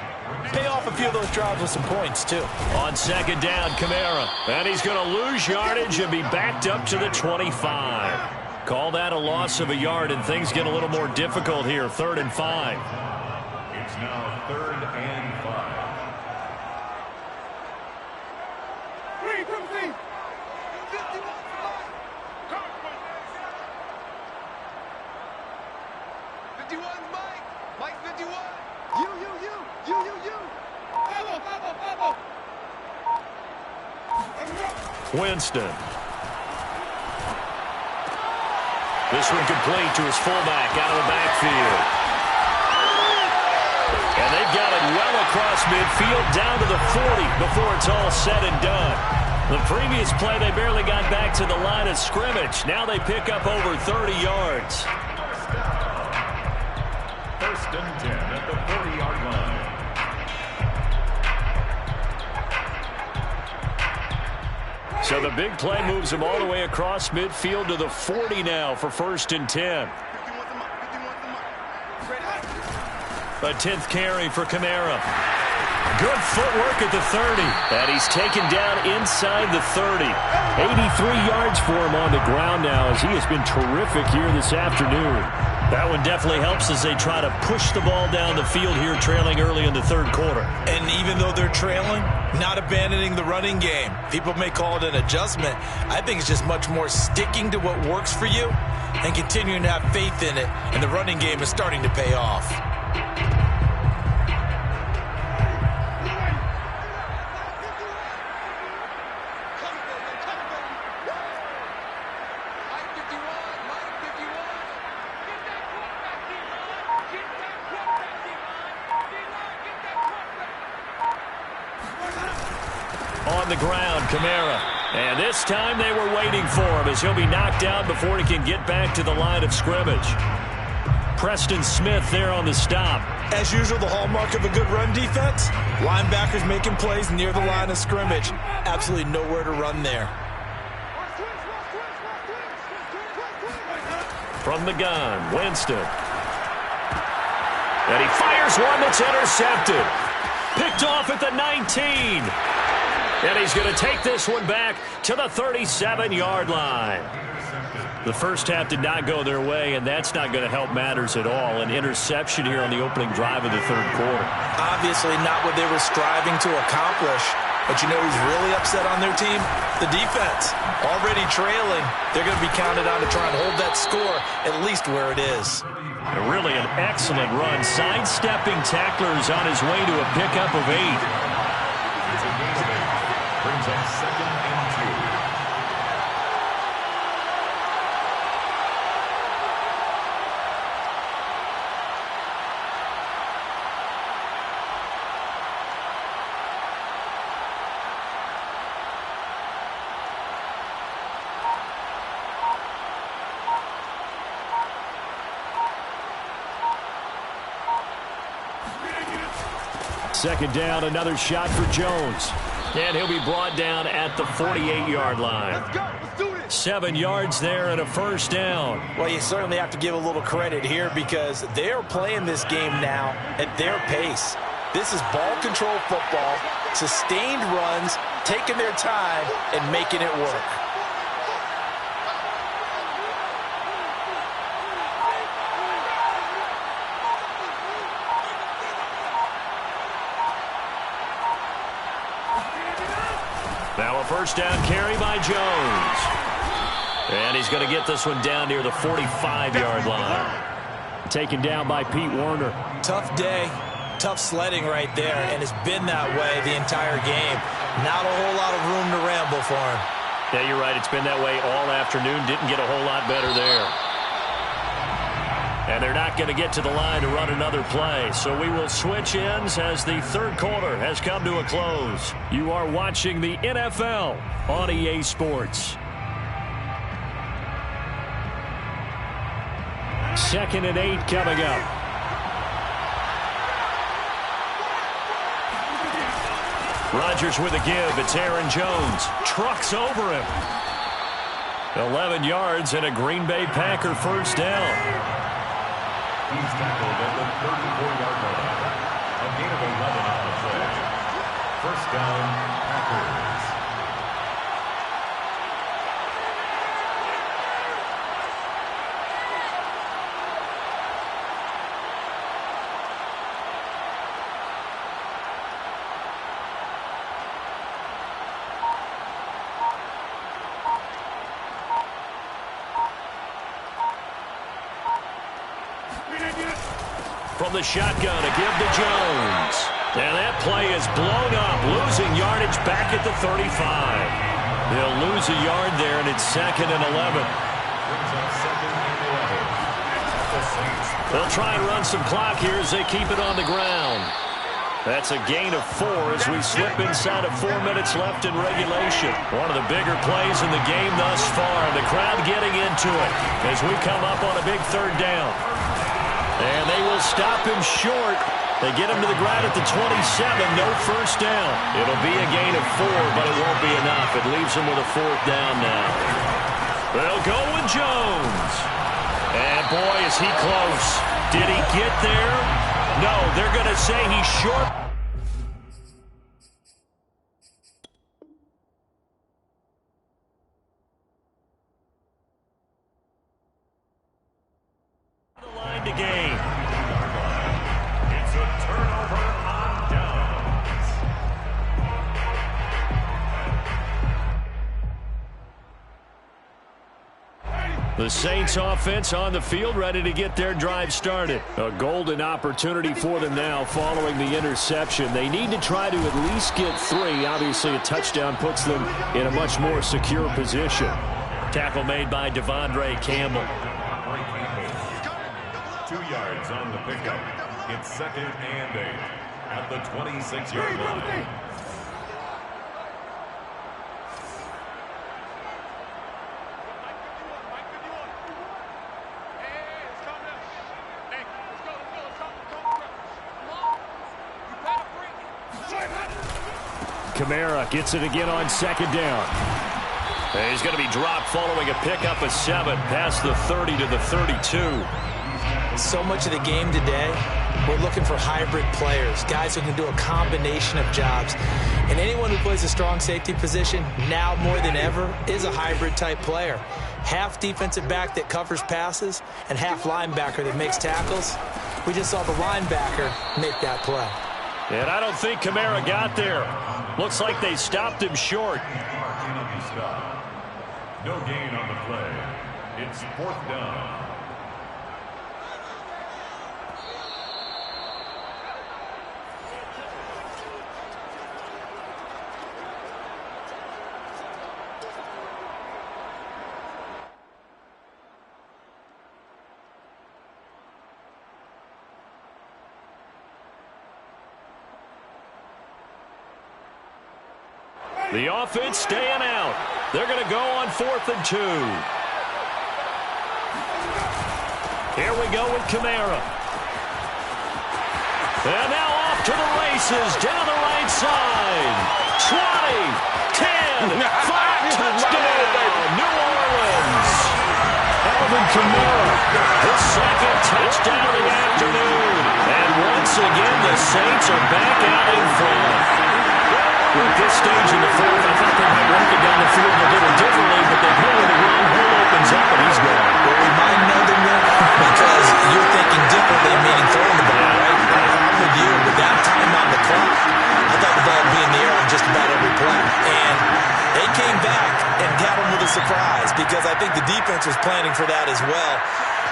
Pay off a few of those drives with some points, too. On second down, Kamara. And he's going to lose yardage and be backed up to the 25. Call that a loss of a yard, and things get a little more difficult here. 3rd and 5. It's now 3rd and 5. Winston. This one complete to his fullback out of the backfield. And they've got it well across midfield down to the 40 before it's all said and done. The previous play, they barely got back to the line of scrimmage. Now they pick up over 30 yards. First and 10 at the 40-yard line. So the big play moves them all the way across midfield to the 40 now for 1st and 10. A 10th carry for Kamara. Good footwork at the 30. And he's taken down inside the 30. 83 yards for him on the ground now as he has been terrific here this afternoon. That one definitely helps as they try to push the ball down the field here, trailing early in the 3rd quarter. And even though they're trailing, not abandoning the running game. People may call it an adjustment. I think it's just much more sticking to what works for you and continuing to have faith in it. And the running game is starting to pay off. On the ground, Kamara. And this time they were waiting for him as he'll be knocked out before he can get back to the line of scrimmage. Preston Smith there on the stop. As usual, the hallmark of a good run defense, linebackers making plays near the line of scrimmage. Absolutely nowhere to run there. From the gun, Winston. And he fires one that's intercepted. Picked off at the 19. And he's going to take this one back to the 37-yard line. The first half did not go their way, and that's not going to help matters at all. An interception here on the opening drive of the 3rd quarter. Obviously not what they were striving to accomplish. But you know who's really upset on their team? The defense. Already trailing. They're going to be counted on to try and hold that score at least where it is. Really an excellent run. Sidestepping tacklers on his way to a pickup of 8. Brings up 2nd and 2. Second down, another shot for Jones. And he'll be brought down at the 48-yard line. Let's go. Let's do this. 7 yards there and a 1st down. Well, you certainly have to give a little credit here because they're playing this game now at their pace. This is ball control football, sustained runs, taking their time, and making it work. Now a 1st down carry by Jones. And he's going to get this one down near the 45-yard line. Taken down by Pete Werner. Tough day, tough sledding right there, and it's been that way the entire game. Not a whole lot of room to ramble for him. Yeah, you're right. It's been that way all afternoon. Didn't get a whole lot better there. And they're not going to get to the line to run another play. So we will switch ends as the 3rd quarter has come to a close. You are watching the NFL on EA Sports. 2nd and 8 coming up. Rodgers with a give. It's Aaron Jones. Trucks over him. 11 yards and a Green Bay Packer 1st down. He's tackled at the 34-yard line. A gain of 11 on the play. First down, Packers. From the shotgun, a give to Jones. And that play is blown up, losing yardage back at the 35. They'll lose a yard there, and it's 2nd and 11. They'll try and run some clock here as they keep it on the ground. That's a gain of 4 as we slip inside of 4 minutes left in regulation. One of the bigger plays in the game thus far. The crowd getting into it as we come up on a big 3rd down. And they will stop him short. They get him to the ground at the 27. No first down. It'll be a gain of 4, but it won't be enough. It leaves them with a 4th down now. They'll go with Jones. And boy, is he close. Did he get there? No, they're going to say he's short. The line to gain. It's a turnover on downs. The Saints offense on the field, ready to get their drive started. A golden opportunity for them now following the interception. They need to try to at least get 3. Obviously, a touchdown puts them in a much more secure position. Tackle made by Devondre Campbell. 2 yards on the pickup. It's 2nd and 8 at the 26-yard line. Kamara gets it again on 2nd down. And he's going to be dropped following a pickup of 7 past the 30 to the 32. So much of the game today, we're looking for hybrid players, guys who can do a combination of jobs. And anyone who plays a strong safety position, now more than ever, is a hybrid type player. Half defensive back that covers passes and half linebacker that makes tackles. We just saw the linebacker make that play. And I don't think Kamara got there. Looks like they stopped him short. No gain on the play. It's 4th down. The offense staying out. They're going to go on 4th and 2. Here we go with Kamara. And now off to the races, down the right side. 20, 10, 5, touchdown, New Orleans. Alvin Kamara, his 2nd touchdown of the afternoon. And once again, the Saints are back out in front. At this stage in the 4th, I thought they might work it down the field a little differently, but they go with the run. Hole opens up, and he's gone. Well, we might know them because you're thinking differently, meaning throwing the ball, right? I'm with you. With that time on the clock, I thought the ball would be in the air on just about every play. And they came back and got them with a surprise because I think the defense was planning for that as well.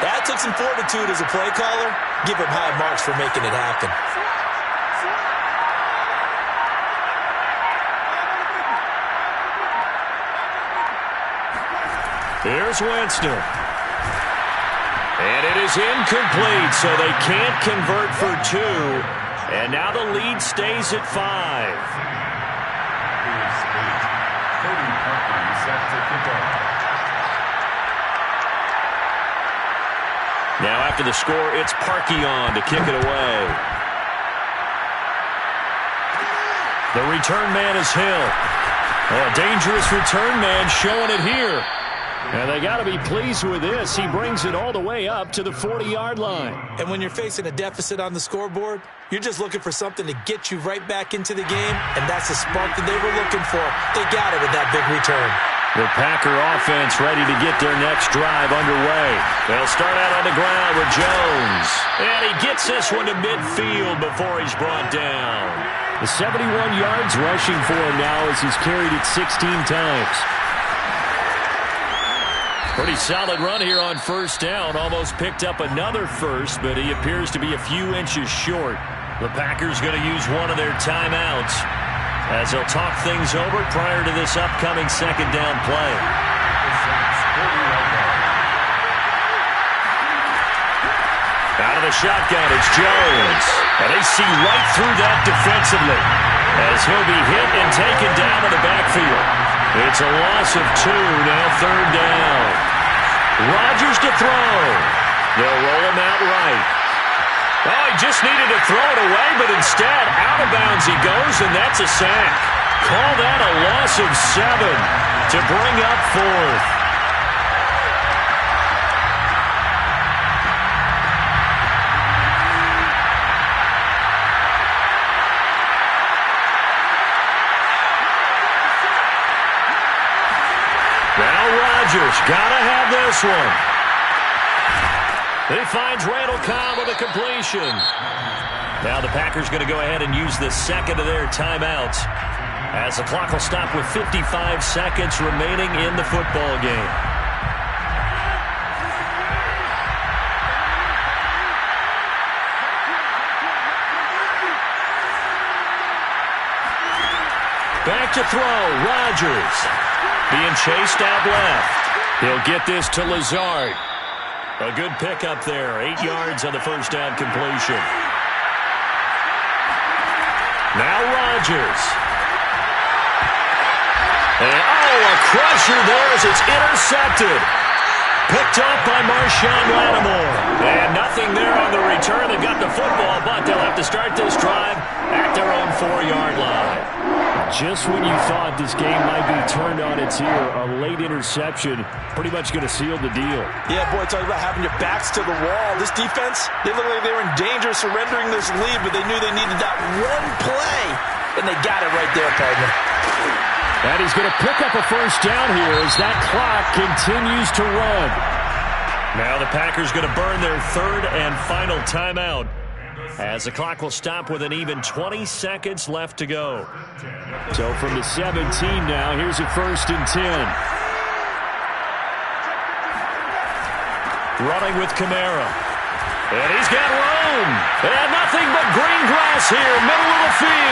That took some fortitude as a play caller. Give them high marks for making it happen. Here's Winston. And it is incomplete, so they can't convert for 2. And now the lead stays at 5. Now after the score, it's Parkey on to kick it away. The return man is Hill. A dangerous return man showing it here. And they got to be pleased with this. He brings it all the way up to the 40-yard line. And when you're facing a deficit on the scoreboard, you're just looking for something to get you right back into the game, and that's the spark that they were looking for. They got it with that big return. The Packer offense ready to get their next drive underway. They'll start out on the ground with Jones. And he gets this one to midfield before he's brought down. The 71 yards rushing for him now as he's carried it 16 times. Pretty solid run here on first down. Almost picked up another first, but he appears to be a few inches short. The Packers going to use one of their timeouts as they'll talk things over prior to this upcoming second down play. Out of the shotgun, it's Jones. And they see right through that defensively as he'll be hit and taken down in the backfield. It's a loss of 2, now third down. Rodgers to throw. They'll roll him out right. Oh, he just needed to throw it away, but instead, out of bounds he goes, and that's a sack. Call that a loss of 7 to bring up fourth. Now Rodgers, gotta have this one. He finds Randall Cobb with a completion. Now the Packers going to go ahead and use the second of their timeouts as the clock will stop with 55 seconds remaining in the football game. Back to throw, Rodgers. Being chased out left. He'll get this to Lazard. A good pickup there. 8 yards on the first down completion. Now Rodgers. And, a crusher there as it's intercepted. Picked off by Marshawn Lattimore. And nothing there on the return. They got the football, but they'll have to start this drive at their own 4-yard line. Just when you thought this game might be turned on its ear, a late interception pretty much going to seal the deal. Yeah, boy, talk about having your backs to the wall. This defense, they look like they were in danger of surrendering this lead, but they knew they needed that one play, and they got it right there, partner. And he's going to pick up a first down here as that clock continues to run. Now the Packers going to burn their third and final timeout as the clock will stop with an even 20 seconds left to go. So from the 17 now, here's a 1st and 10. Running with Kamara. And he's got room. And nothing but green grass here, middle of the field.